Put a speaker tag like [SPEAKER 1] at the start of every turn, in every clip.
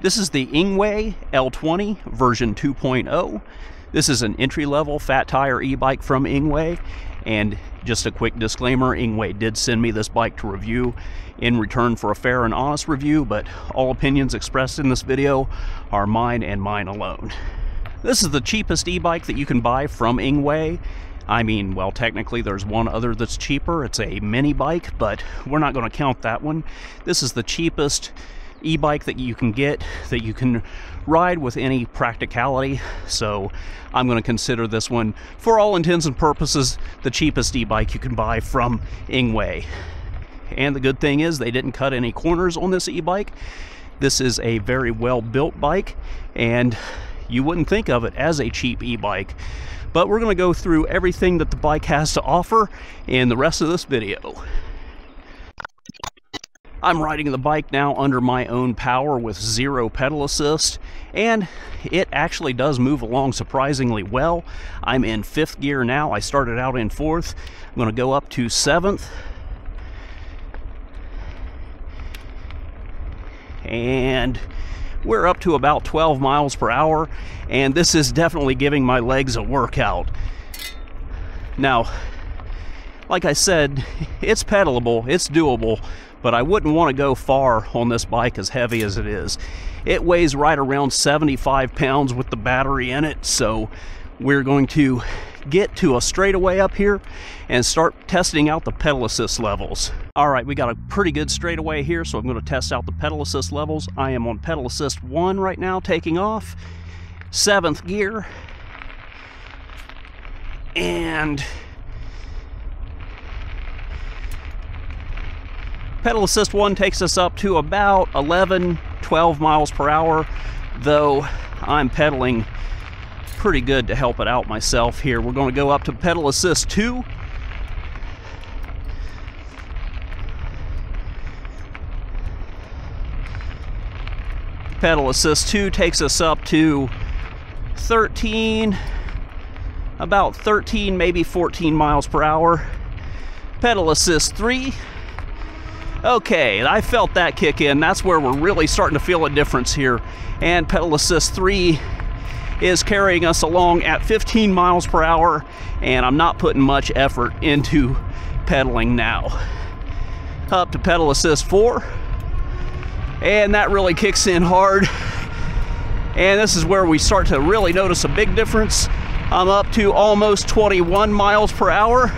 [SPEAKER 1] This is the Engwe L20 version 2.0. This is an entry-level fat tire e-bike from Engwe, and just a quick disclaimer, Engwe did send me this bike to review in return for a fair and honest review, but all opinions expressed in this video are mine and mine alone. This is the cheapest e-bike that you can buy from Engwe. I mean, well, technically there's one other that's cheaper. It's a mini bike, but we're not going to count that one. This is the cheapest e-bike that you can get, that you can ride with any practicality, so I'm going to consider this one, for all intents and purposes, the cheapest e-bike you can buy from Engwe. And the good thing is they didn't cut any corners on this e-bike. This is a very well built bike, and you wouldn't think of it as a cheap e-bike, but we're going to go through everything that the bike has to offer in the rest of this video. I'm riding the bike now under my own power with zero pedal assist, and it actually does move along surprisingly well. I'm in 5th gear now. I started out in 4th. I'm going to go up to 7th. And we're up to about 12 miles per hour, and this is definitely giving my legs a workout. Now, like I said, it's pedalable, it's doable, but I wouldn't want to go far on this bike as heavy as it is. It weighs right around 75 pounds with the battery in it, so we're going to get to a straightaway up here and start testing out the pedal assist levels. Alright, we got a pretty good straightaway here, so I'm going to test out the pedal assist levels. I am on pedal assist 1 right now, taking off. 7th gear. And pedal assist 1 takes us up to about 11-12 miles per hour, though I'm pedaling pretty good to help it out myself here. We're going to go up to pedal assist 2. Pedal assist 2 takes us up to 13, about 13, maybe 14 miles per hour. Pedal assist 3. Okay, I felt that kick in. That's where we're really starting to feel a difference here. And pedal assist 3 is carrying us along at 15 miles per hour, and I'm not putting much effort into pedaling now. Up to pedal assist 4, and that really kicks in hard. And this is where we start to really notice a big difference. I'm up to almost 21 miles per hour.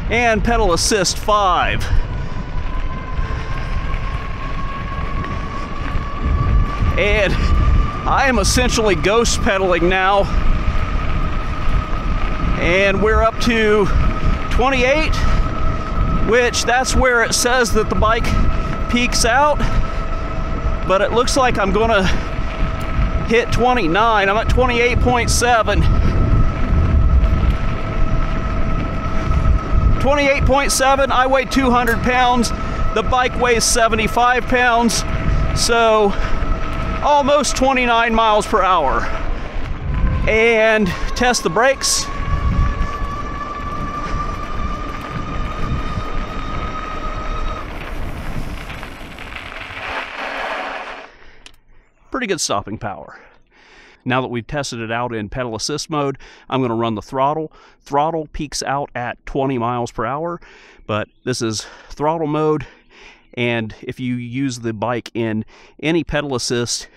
[SPEAKER 1] And pedal assist 5. And I am essentially ghost pedaling now, and we're up to 28, which that's where it says that the bike peaks out, but it looks like I'm gonna hit 29. I'm at 28.7. 28.7, I weigh 200 pounds, the bike weighs 75 pounds, so almost 29 miles per hour. And test the brakes. Pretty good stopping power. Now that we've tested it out in pedal assist mode, I'm going to run the throttle. Throttle peaks out at 20 miles per hour, but this is throttle mode. And if you use the bike in any pedal assist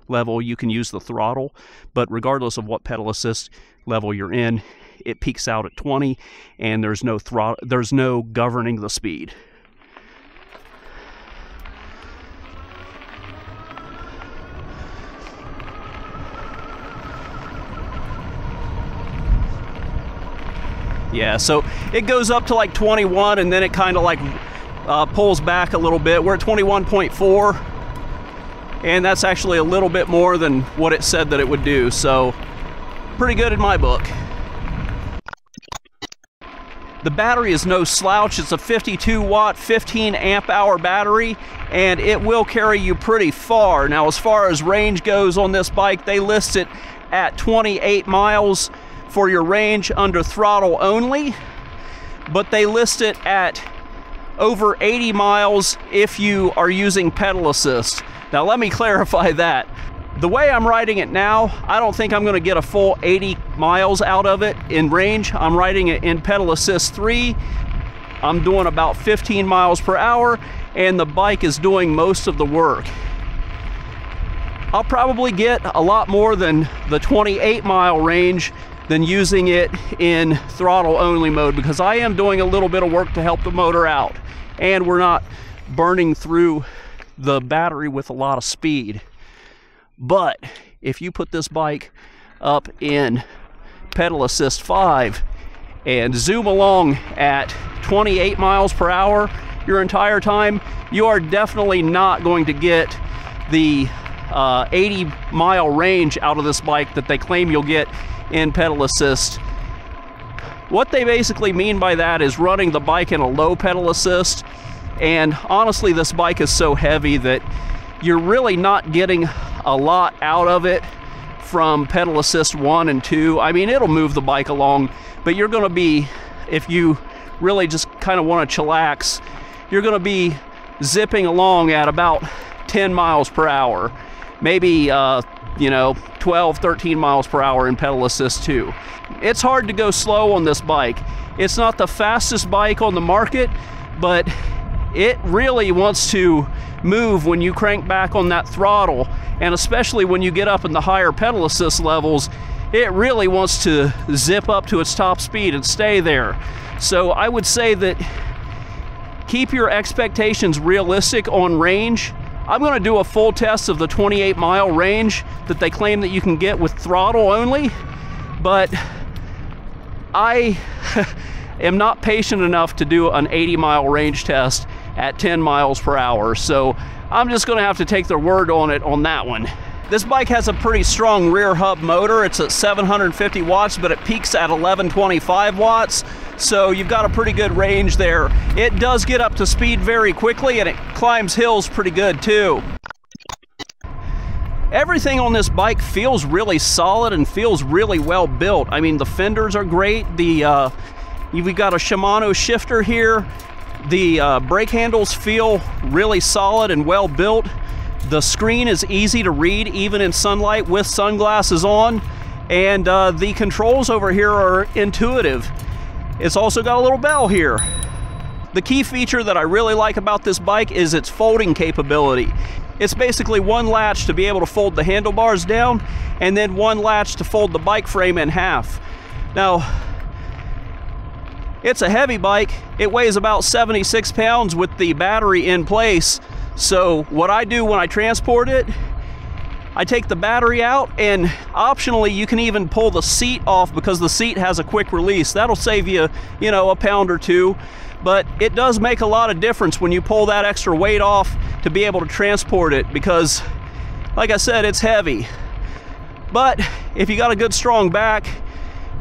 [SPEAKER 1] level, you can use the throttle, but regardless of what pedal assist level you're in, it peaks out at 20, and there's no governing the speed. Yeah, so it goes up to like 21, and then it kind of like pulls back a little bit. We're at 21.4, and that's actually a little bit more than what it said that it would do, so pretty good in my book. The battery is no slouch. It's a 52 watt, 15 amp hour battery, and it will carry you pretty far. Now, as far as range goes on this bike, they list it at 28 miles for your range under throttle only, but they list it at over 80 miles if you are using pedal assist. Now let me clarify that. The way I'm riding it now, I don't think I'm going to get a full 80 miles out of it in range. I'm riding it in pedal assist 3. I'm doing about 15 miles per hour, and the bike is doing most of the work. I'll probably get a lot more than the 28-mile range than using it in throttle only mode, because I am doing a little bit of work to help the motor out, and we're not burning through the battery with a lot of speed. But if you put this bike up in pedal assist 5 and zoom along at 28 miles per hour your entire time, you are definitely not going to get the 80-mile range out of this bike that they claim you'll get in pedal assist. What they basically mean by that is running the bike in a low pedal assist, and honestly this bike is so heavy that you're really not getting a lot out of it from pedal assist 1 and 2. I mean, it'll move the bike along, but you're going to be, if you really just kind of want to chillax, you're going to be zipping along at about 10 miles per hour, maybe 12, 13 miles per hour in pedal assist 2. It's hard to go slow on this bike. It's not the fastest bike on the market, but it really wants to move when you crank back on that throttle, and especially when you get up in the higher pedal assist levels, it really wants to zip up to its top speed and stay there. So I would say that keep your expectations realistic on range. I'm going to do a full test of the 28-mile range that they claim that you can get with throttle only, but I am not patient enough to do an 80-mile range test at 10 miles per hour, so I'm just going to have to take their word on it on that one. This bike has a pretty strong rear hub motor. It's at 750 watts, but it peaks at 1125 watts, so you've got a pretty good range there. It does get up to speed very quickly, and it climbs hills pretty good too. Everything on this bike feels really solid and feels really well built. I mean, the fenders are great. We've got a Shimano shifter here. The brake handles feel really solid and well built. The screen is easy to read even in sunlight with sunglasses on, and the controls over here are intuitive. It's also got a little bell here. The key feature that I really like about this bike is its folding capability. It's basically one latch to be able to fold the handlebars down, and then one latch to fold the bike frame in half. Now, it's a heavy bike. It weighs about 76 pounds with the battery in place. So what I do when I transport it, I take the battery out, and optionally you can even pull the seat off because the seat has a quick release. That'll save you, a pound or two. But it does make a lot of difference when you pull that extra weight off to be able to transport it, because like I said, it's heavy. But if you got a good strong back,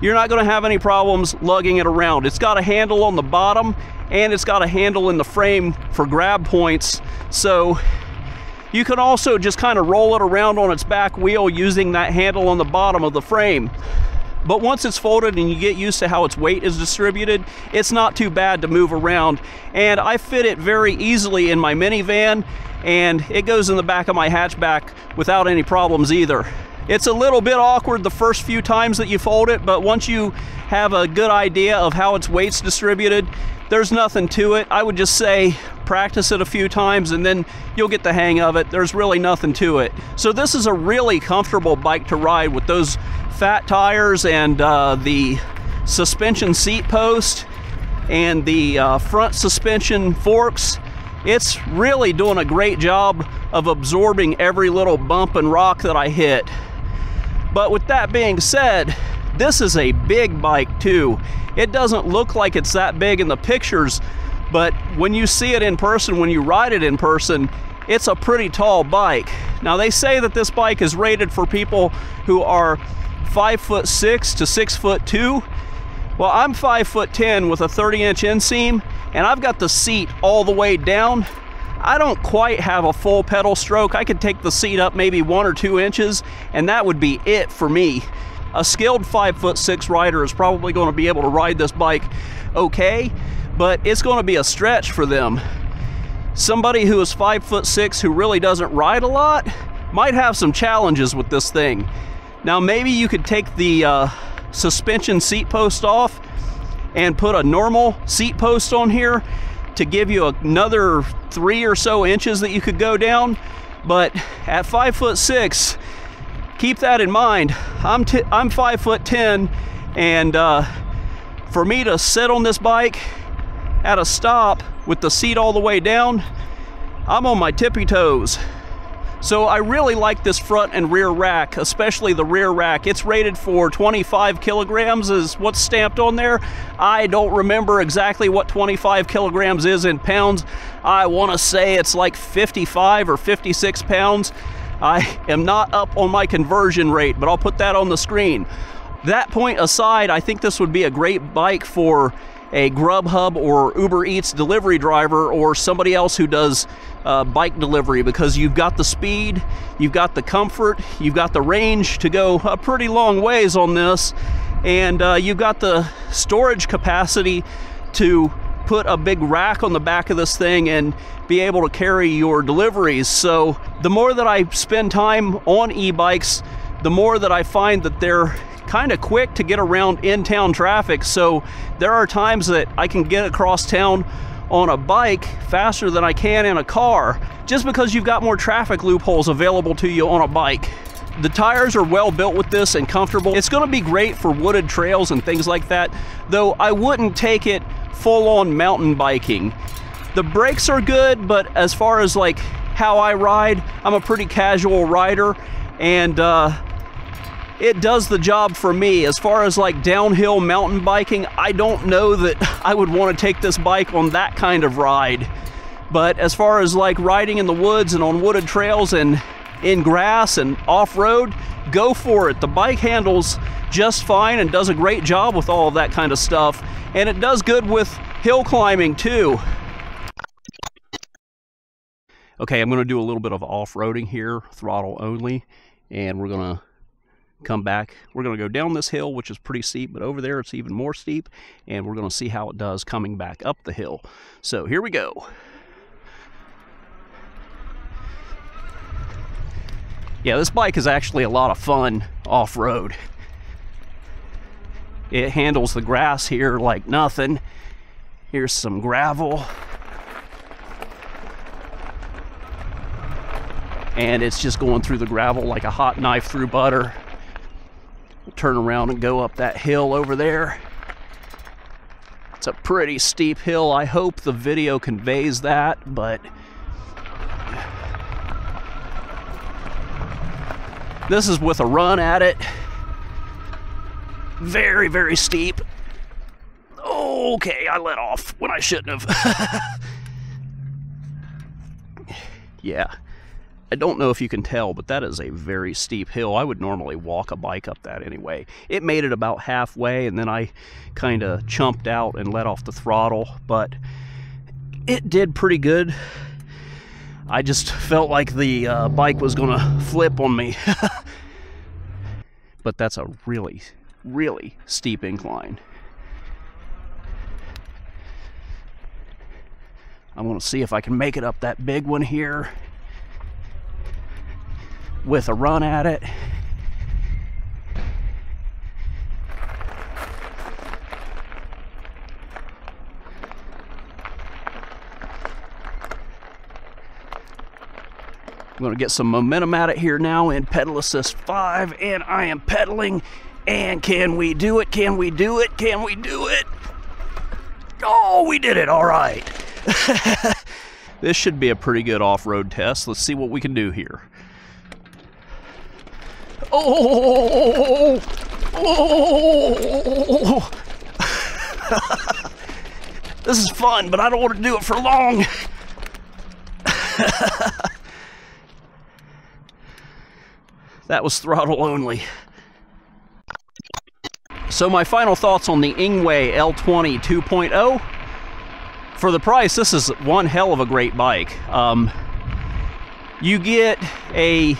[SPEAKER 1] you're not going to have any problems lugging it around. It's got a handle on the bottom, and it's got a handle in the frame for grab points, so you can also just kind of roll it around on its back wheel using that handle on the bottom of the frame. But once it's folded and you get used to how its weight is distributed, it's not too bad to move around. And I fit it very easily in my minivan, and it goes in the back of my hatchback without any problems either. It's a little bit awkward the first few times that you fold it, but once you have a good idea of how its weight's distributed, there's nothing to it. I would just say practice it a few times and then you'll get the hang of it. There's really nothing to it. So this is a really comfortable bike to ride with those fat tires and the suspension seat post and the front suspension forks. It's really doing a great job of absorbing every little bump and rock that I hit. But with that being said, this is a big bike too. It doesn't look like it's that big in the pictures, but when you see it in person, when you ride it in person, it's a pretty tall bike. Now they say that this bike is rated for people who are 5'6" to 6'2". Well, I'm 5'10" with a 30-inch inseam, and I've got the seat all the way down. I don't quite have a full pedal stroke. I could take the seat up maybe 1 or 2 inches, and that would be it for me. A skilled 5'6" rider is probably going to be able to ride this bike okay, but it's going to be a stretch for them. somebody who is 5'6" who really doesn't ride a lot might have some challenges with this thing. Now maybe you could take the suspension seat post off and put a normal seat post on here to give you another 3 or so inches that you could go down. But at 5'6", keep that in mind. I'm 5'10", and for me to sit on this bike at a stop with the seat all the way down, I'm on my tippy toes. So I really like this front and rear rack, especially the rear rack. It's rated for 25 kilograms is what's stamped on there. I don't remember exactly what 25 kilograms is in pounds. I want to say it's like 55 or 56 pounds. I am not up on my conversion rate, but I'll put that on the screen. That point aside, I think this would be a great bike for a Grubhub or Uber Eats delivery driver, or somebody else who does bike delivery, because you've got the speed, you've got the comfort, you've got the range to go a pretty long ways on this, and you've got the storage capacity to put a big rack on the back of this thing and be able to carry your deliveries. So the more that I spend time on e-bikes, the more that I find that they're kind of quick to get around in-town traffic. So there are times that I can get across town on a bike faster than I can in a car, just because you've got more traffic loopholes available to you on a bike. The tires are well built with this and comfortable. It's going to be great for wooded trails and things like that, though I wouldn't take it full-on mountain biking. The brakes are good, but as far as like how I ride, I'm a pretty casual rider, and it does the job for me. As far as like downhill mountain biking, I don't know that I would want to take this bike on that kind of ride. But as far as like riding in the woods and on wooded trails and in grass and off-road, go for it. The bike handles just fine and does a great job with all of that kind of stuff. And it does good with hill climbing too. Okay, I'm going to do a little bit of off-roading here, throttle only, and we're going to come back. We're going to go down this hill, which is pretty steep, but over there it's even more steep, and we're going to see how it does coming back up the hill. So here we go. Yeah, this bike is actually a lot of fun off-road. It handles the grass here like nothing. Here's some gravel. And it's just going through the gravel like a hot knife through butter. We'll turn around and go up that hill over there. It's a pretty steep hill. I hope the video conveys that, but this is with a run at it. Very, very steep. Okay, I let off when I shouldn't have. Yeah. I don't know if you can tell, but that is a very steep hill. I would normally walk a bike up that anyway. It made it about halfway, and then I kind of chumped out and let off the throttle, but it did pretty good. I just felt like the bike was going to flip on me. But that's a really, really steep incline. I'm going to see if I can make it up that big one here with a run at it. I'm going to get some momentum at it here now in pedal assist 5, and I am pedaling. And can we do it? Can we do it? Can we do it? Oh, we did it. All right. This should be a pretty good off-road test. Let's see what we can do here. Oh! Oh! This is fun, but I don't want to do it for long. That was throttle only. So my final thoughts on the Engwe L20 2.0. For the price, this is one hell of a great bike. You get a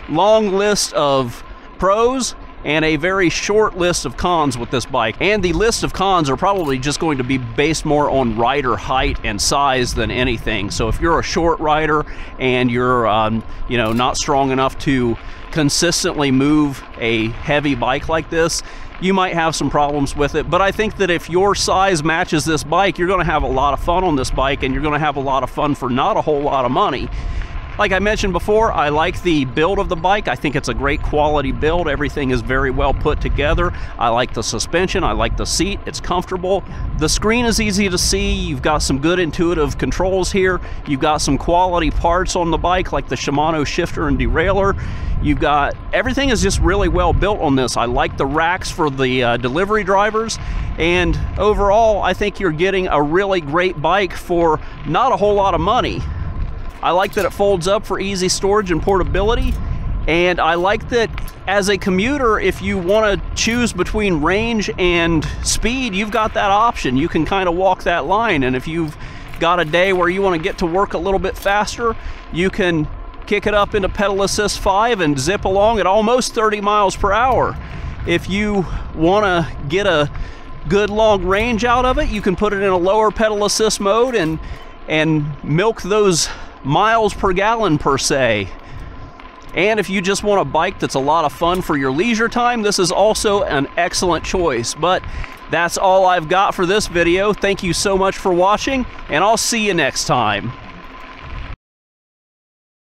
[SPEAKER 1] long list of pros and a very short list of cons with this bike. And the list of cons are probably just going to be based more on rider height and size than anything. So if you're a short rider and you're you know, not strong enough to consistently move a heavy bike like this, you might have some problems with it. But I think that if your size matches this bike, you're going to have a lot of fun on this bike, and you're going to have a lot of fun for not a whole lot of money. Like I mentioned before, I like the build of the bike. I think it's a great quality build. Everything is very well put together. I like the suspension. I like the seat. It's comfortable. The screen is easy to see. You've got some good intuitive controls here. You've got some quality parts on the bike, like the Shimano shifter and derailleur. You've got, everything is just really well built on this. I like the racks for the delivery drivers. And overall, I think you're getting a really great bike for not a whole lot of money. I like that it folds up for easy storage and portability, and I like that as a commuter, if you want to choose between range and speed, you've got that option. You can kind of walk that line, and if you've got a day where you want to get to work a little bit faster, you can kick it up into pedal assist 5 and zip along at almost 30 miles per hour. If you want to get a good long range out of it, you can put it in a lower pedal assist mode and milk those miles per gallon per se. And if you just want a bike that's a lot of fun for your leisure time, this is also an excellent choice. But that's all I've got for this video. Thank you so much for watching, and I'll see you next time.